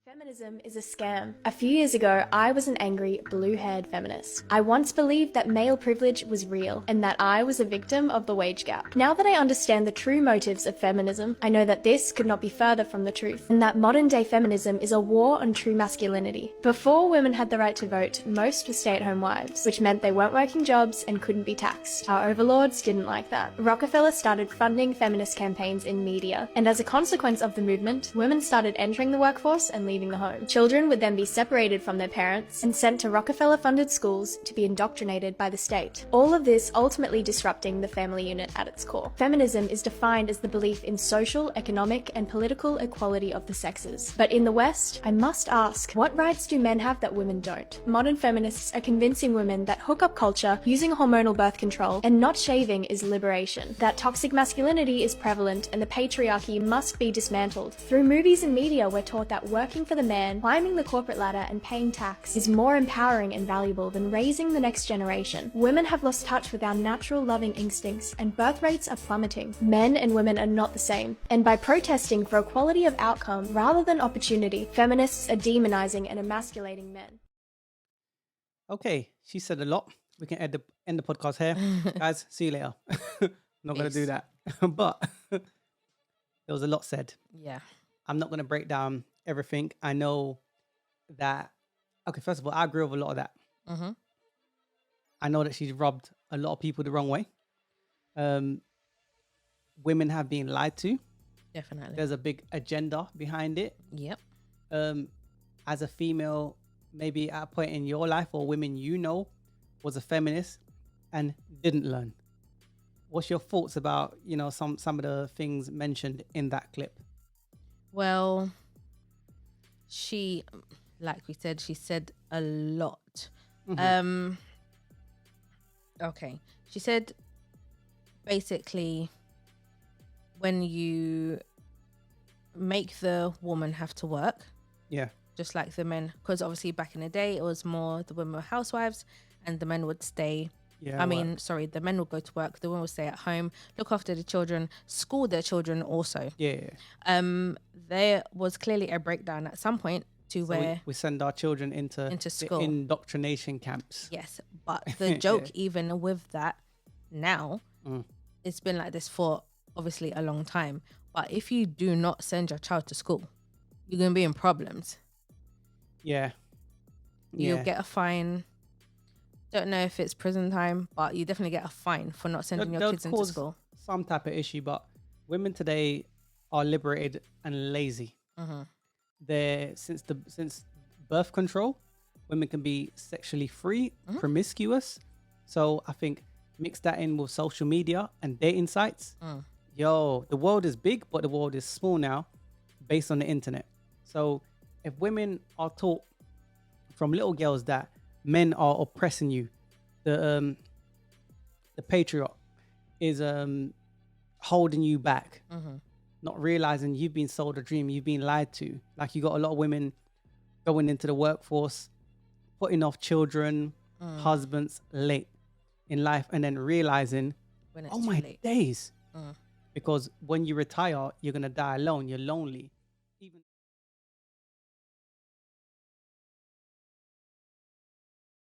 Feminism is a scam. A few years ago, I was an angry, blue-haired feminist. I once believed that male privilege was real and that I was a victim of the wage gap. Now that I understand the true motives of feminism, I know that this could not be further from the truth, and that modern-day feminism is a war on true masculinity. Before women had the right to vote, most were stay-at-home wives, which meant they weren't working jobs and couldn't be taxed. Our overlords didn't like that. Rockefeller started funding feminist campaigns in media, and as a consequence of the movement, women started entering the workforce and leaving the home. Children would then be separated from their parents and sent to Rockefeller-funded schools to be indoctrinated by the state. All of this ultimately disrupting the family unit at its core. Feminism is defined as the belief in social, economic, and political equality of the sexes. But in the West, I must ask, what rights do men have that women don't? Modern feminists are convincing women that hookup culture, using hormonal birth control, and not shaving is liberation. That toxic masculinity is prevalent and the patriarchy must be dismantled. Through movies and media, we're taught that working for the man, climbing the corporate ladder, and paying tax is more empowering and valuable than raising the next generation. Women have lost touch with our natural loving instincts, and birth rates are plummeting. Men and women are not the same. And by protesting for equality of outcome rather than opportunity, feminists are demonizing and emasculating men. Okay, she said a lot. We can end the podcast here. Guys, see you later. Not going to do that. But there was a lot said. Yeah. I'm not going to break down everything. I know that, okay, first of all, I agree with a lot of that. Mm-hmm. I know that she's rubbed a lot of people the wrong way. Women have been lied to. Definitely. There's a big agenda behind it. Yep. As a female, maybe at a point in your life, or women you know was a feminist and didn't learn. What's your thoughts about, some of the things mentioned in that clip? Well, she, like we said, she said a lot. Mm-hmm. Okay. She said basically when you make the woman have to work, Yeah. just like the men, because obviously back in the day it was more the women were housewives and the men would stay. Yeah. The men would go to work, the women would stay at home, look after the children, school their children also. Yeah. There was clearly a breakdown at some point to where we send our children into school. the indoctrination camps. Yes, but the joke even with that now, it's been like this for obviously a long time. But if you do not send your child to school, you're going to be in problems. Yeah. You'll get a fine. Don't know if it's prison time, but you definitely get a fine for not sending your kids into school. Some type of issue, but women today are liberated and lazy. Mm-hmm. Since birth control, women can be sexually free, promiscuous. So I think mix that in with social media and dating sites. The world is big, but the world is small now based on the internet. So if women are taught from little girls that men are oppressing you, the patriarch is holding you back, not realizing you've been sold a dream, you've been lied to. Like you got a lot of women going into the workforce, putting off children, husbands late in life, and then realizing, oh my days. Because when you retire, you're going to die alone. You're lonely.